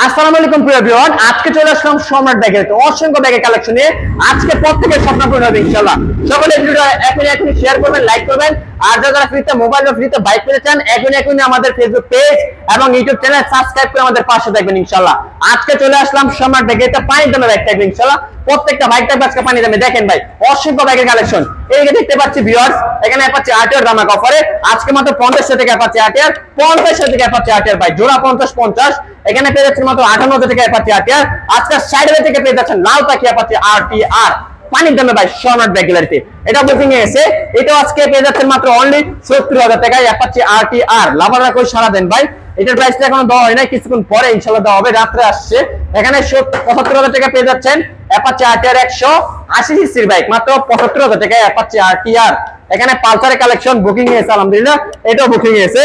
আসসালামু আলাইকুম প্রিয় ভিউয়ার, আজকে চলে আসলাম সম্রাট ব্যাগের অসংখ্য ব্যাগের কালেকশন নিয়ে। আজকে প্রত্যেকের স্বপ্ন পূরণ হবে ইনশাআল্লাহ। সকলে ভিডিওটা এখনই শেয়ার করবেন, লাইক করবেন। আর যারা ফ্রিতে মোবাইল বা ফ্রিতে বাইক পেতে চান এখনই আমাদের ফেসবুক পেজ এবং ইউটিউব চ্যানেল সাবস্ক্রাইব করে আমাদের পাশে থাকবেন ইনশাআল্লাহ। আজকে চলে আসলাম সম্রাট ব্যাগের পানির দামে ব্যাগ থাকবে ইনশাআল্লাহ। প্রত্যেকটা বাইক থাকবে আজকে পানির দামে। দেখেন ভাই অসংখ্য ব্যাগের কালেকশন। এইদিকে দেখতে পাচ্ছি ভিউয়ার্স, এখানে অ্যাপাচি আরটিআর দামাক অফারে আজকে মাত্র 50 টাকা অ্যাপাচি আরটিআর, 50 টাকা অ্যাপাচি আরটিআর ভাই, জোড়া 50 এখানে পেয়ে যাচ্ছেন মাত্র 58 টাকা অ্যাপাচি আরটিআর। আজকে 60 টাকা পেয়ে যাচ্ছেন লাল পাখি অ্যাপাচি আরটিআর পানির দামে ভাই সম্রাট ব্যাগ গ্যালারিতে। এটা বুকিং এ এসে এটাও আজকে পেয়ে যাচ্ছেন মাত্র অনলি 70,000 টাকায় অ্যাপাচি আরটিআর। লাভাররা কই সারা দেন ভাই, এটার প্রাইসটা এখনো দেওয়া হয় না, কিছুক্ষণ পরে ইনশাআল্লাহ দেওয়া হবে, রাত্রে আসছে। এখানে 75,000 টাকা পেয়ে যাচ্ছেন অ্যাপাচি আরটিআর 180 সিসির বাইক, মাত্র 75,000 টাকায় অ্যাপাচি আরটিআর। এখানে পালসারের কালেকশন বুকিং এ এসে আলহামদুলিল্লাহ, এটাও বুকিং এ এসে।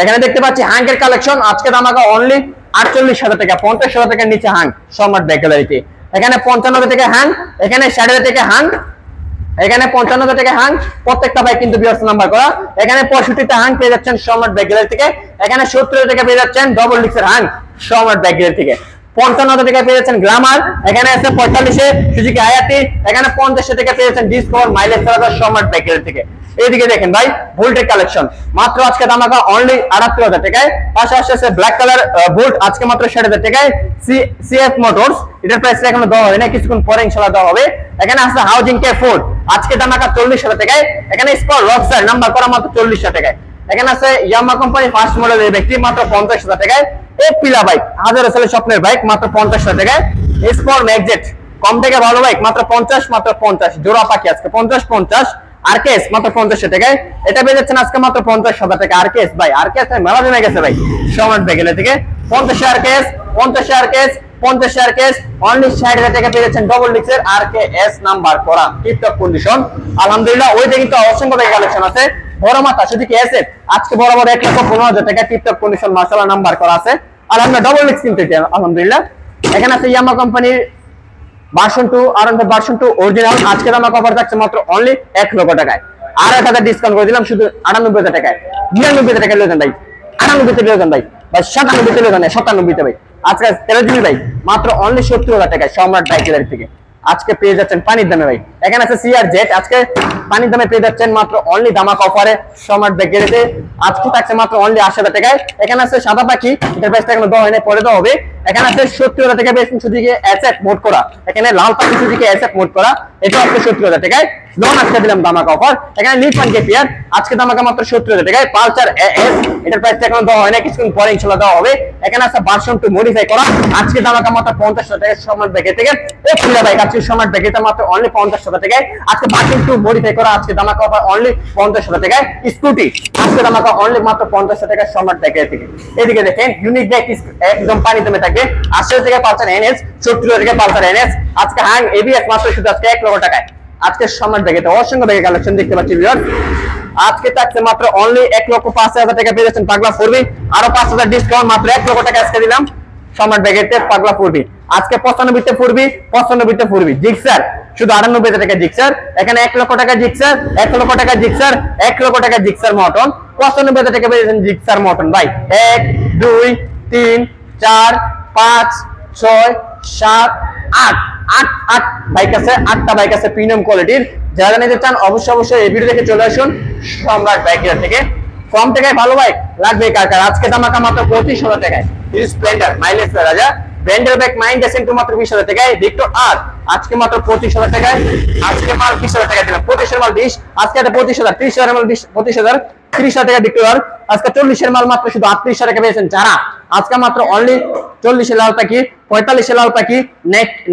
এখানে দেখতে পাচ্ছি হাঙ্কের কালেকশন আজকে দাম আগা অনলি 48,000 টাকা, 50,000 টাকার নিচে হাঙ্ক সম্রাট ব্যাগ গ্যালারিতে। এখানে 55,000 টাকা হাঙ্ক, এখানে 60,000 টাকা হাঙ্ক, এখানে 55,000 টাকা হাঙ্ক, প্রত্যেকটা বাইক কিন্তু বিয়ার্স নাম্বার করা। এখানে 65টা হাঙ্ক পেয়ে যাচ্ছেন সম্রাট ব্যাগ গ্যালারি থেকে। এখানে 70,000 টাকা পেয়ে যাচ্ছেন ডবল ডিক্সের হাঙ্ক সম্রাট ব্যাগ গ্যালারি থেকে। 55,000 টাকা পেয়ে যাচ্ছেন গ্লামার, এখানে আছে 45 সুজুকি হায়াতি, এখানে 50 টাকা পেয়ে যাচ্ছেন ডিসকভার মাইলেজ সম্রাট ব্যাগ গ্যালারি থেকে। এইদিকে দেখেন ভাই ভোল্টের কালেকশন মাত্র আজকে দাম রাখা অনলি 78,000 টাকায়। পাশাপাশি আছে ব্ল্যাক কালার ভোল্ট আজকে মাত্র 60,000 টাকায় সিএফ মোটরস, এটার প্রাইস এখনো দেওয়া হয় না, কিছুক্ষণ পরে ইনশাআল্লাহ দেওয়া হবে। এখানে আছে হাউজিং কে ফোর্ড আজকে দাম রাখা 40,000 টাকায়। এখানে স্পট রকস্টার নাম্বার করা মাত্র 40,000 টাকায়। এখানে আছে ইয়ামা কোম্পানি ফার্স্ট মডেলের ব্যক্তি মাত্র 50,000 টাকায়। এই পিলা বাইক হাজার সালের স্বপ্নের বাইক মাত্র 50,000 টাকায়। স্পট ম্যাগজেট কম থেকে ভালো বাইক মাত্র 50 জোড়া পাখি আজকে 50 আরকেএস মাত্র 50 টাকায়। এটা পেয়ে যাচ্ছেন আজকে মাত্র 50,000 টাকা আরকেএস ভাই, আরকেএস মেলা জমে গেছে ভাই সম্রাট ব্যাগ গ্যালারি থেকে। 50 আরকেএস, 50 আরকেএস অনলি 60,000 টাকা পেয়ে যাচ্ছেন ডবল ডিক্সের আরকেএস নাম্বার করা টিপটপ কন্ডিশন আলহামদুলিল্লাহ। ওই দিকে কিন্তু অসংখ্য ব্যাগ কালেকশন আছে। বড় মাথা সুজুকি এসএফ আজকে বরাবর 1,15,000 টাকা টিপটপ কন্ডিশন মাশাআল্লাহ নাম্বার করা আছে আলহামদুলিল্লাহ, ডবল ডিক্স কিন্তু আলহামদুলিল্লাহ। এখানে আছে ইয়ামা কোম্পানির ভার্সন 2 আর ভার্সন 2 অরিজিনাল আজকে দাম কভার থাকছে মাত্র অনলি 1 লক্ষ টাকায়। আর 1,000 ডিসকাউন্ট করে দিলাম শুধু 98,000 টাকায়। 99,000 টাকা লয়ে যান ভাই, 98 লয়ে যান ভাই, 97 লয়ে যান, 97 ভাই। আজকে 13 দিন ভাই মাত্র অনলি 70,000 টাকায় সম্রাট ব্যাগ গ্যালারি থেকে আজকে পেয়ে যাচ্ছেন পানির দামে ভাই। এখানে আছে সিআর জেট আজকে পানির দামে পেয়ে যাচ্ছেন মাত্র অনলি দামাক অফারে সম্রাট ব্যাগ গ্যালারিতে আজকে থাকছে মাত্র অনলি 80,000 টাকায়। এখানে আছে সাদা পাখি, এটার প্রাইসটা এখনো দেওয়া হয়নি, পরে দেওয়া হবে। এখানে আছে 70,000 টাকা পেয়েছেন সুজুকি এসএফ মোড করা, এখানে লাল পাখি সুজুকি এসএফ মোড করা, এটা আছে 70,000 টাকায়। লোন আজকে দিলাম দামাক অফার। এখানে লিফান কেপিয়ার আজকে দামাকা মাত্র 70,000 টাকায়। পালসার এস এটার প্রাইসটা এখনো দেওয়া হয়নি, কিছুক্ষণ পরে ইনশাআল্লাহ দেওয়া হবে। এখানে আছে ভার্সন 2 মডিফাই করা আজকে দামাকা মাত্র 50,000 টাকায় সম্রাট ব্যাগ থেকে। এই ফুলা বাইক আজকে সম্রাট ব্যাগ থেকে মাত্র অনলি 50,000 টাকায়। আজকে ভার্সন 2 মডিফাই করা আজকে দামাকা অফার অনলি 50,000 টাকায়। স্কুটি আজকে দামাকা অনলি মাত্র 50,000 টাকায় সম্রাট ব্যাগ থেকে। এদিকে দেখেন ইউনিক ব্যাগ একদম পানি দামে থাকবে 80,000 টাকা পালসার এনএস, 70,000 টাকা পালসার এনএস আজকে হ্যাং এবিএস মাত্র শুধু আজকে 1 লক্ষ টাকায়। আজকে সম্রাট ব্যাগ এটা অসংখ্য ব্যাগের কালেকশন দেখতে পাচ্ছি ভিউয়ার। আজকে থাকছে মাত্র অনলি 1,05,000 টাকা পেয়ে যাচ্ছেন পাগলা ফুরবি, আরো 5,000 ডিসকাউন্ট মাত্র 1 লক্ষ টাকা আজকে দিলাম সম্রাট ব্যাগেতে পাগলা ফুরবি। আজকে 95 তে ফুরবি, 95 তে ফুরবি জিক্সার শুধু 98 টাকা জিক্সার। এখানে 1 লক্ষ টাকা জিক্সার, 1 লক্ষ টাকা জিক্সার, 1 লক্ষ টাকা জিক্সার মটন 95 টাকা পেয়ে যাচ্ছেন জিক্সার মটন ভাই। 1 2 3 4 5 6 7 8 বাইক আছে, 8টা বাইক আছে প্রিমিয়াম কোয়ালিটির। যারা নিতে চান অবশ্যই এই ভিডিও দেখে চলে আসুন সম্রাট ব্যাগ গ্যালারি থেকে। কম টাকায় ভালো বাইক লাগবে কার কার আজকে দামাকা মাত্র 25,000 টাকায়। স্প্লেন্ডার মাইলেজ রাজা ব্র্যান্ডের বাইক মাইন্ড এসেন্টু মাত্র 20,000 টাকায়। ভিক্টর আর আজকে মাত্র 25,000 টাকায়। আজকে মাল 20,000 টাকা দিলাম, 25,000 মাল 20, আজকে এটা 25,000, 30,000 মাল 20, 25,000, 30,000 টাকা ভিক্টর। আজকে 40,000 মাল মাত্র শুধু 38,000 টাকা পেয়েছেন যারা আজকে মাত্র অনলি 40,000 লাল পাখি, 45,000 লাল পাখি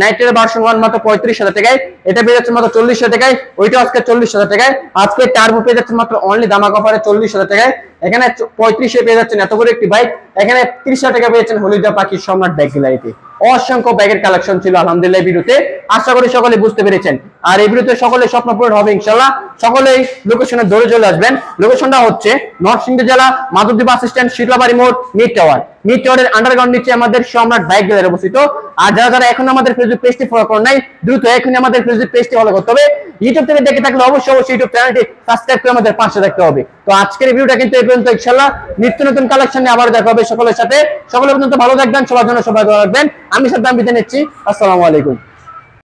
নাইটের ভার্সন 1 মাত্র 35,000 টাকায়। এটা পেয়ে যাচ্ছে মাত্র 40,000 টাকায়, ওইটা আজকে 40,000 টাকায়। আজকে টার্বো পেয়ে যাচ্ছে মাত্র অনলি দামাক অফারে 40,000 টাকায়। এখানে 35,000 পেয়ে যাচ্ছেন এত বড় একটি বাইক। এখানে 30,000 টাকা পেয়েছেন হলিদা পাখি সম্রাট ব্যাগ গ্যালারিতে। অসংখ্য ব্যাগের কালেকশন ছিল আলহামদুলিল্লাহ এই ভিডিওতে, আশা করি সকলে বুঝতে পেরেছেন। আর এই ভিডিওতে সকলে স্বপ্ন পূরণ হবে ইনশাআল্লাহ। সকলেই লোকেশনে দৌড়ে চলে আসবেন। লোকেশনটা হচ্ছে নরসিংদী জেলা মাধবদী বাস স্ট্যান্ড, শীতলাবাড়ি মোড়, মিড টাওয়ার। মিড টাওয়ারের আন্ডারগ্রাউন্ড নিচে আমাদের সম্রাট ব্যাগ গ্যালারি অবস্থিত। প্রকাশিত। আর যারা এখন আমাদের ফেসবুক পেজটি ফলো করেন নাই, দ্রুত এখনই আমাদের ফেসবুক পেজটি ফলো করতে হবে। ইউটিউব থেকে দেখে থাকলে অবশ্যই ইউটিউব চ্যানেলটি সাবস্ক্রাইব করে আমাদের পাশে থাকতে হবে। তো আজকের ভিডিওটা কিন্তু এই পর্যন্ত। ইনশাআল্লাহ নিত্য নতুন কালেকশন নিয়ে আবার দেখা হবে সকলের সাথে। সকলের পর্যন্ত ভালো থাকবেন, সবার জন্য সবাই ভালো রাখবেন। আমি সাদ্দাম বিদায় নিচ্ছি। আসসালামু আলাইকুম।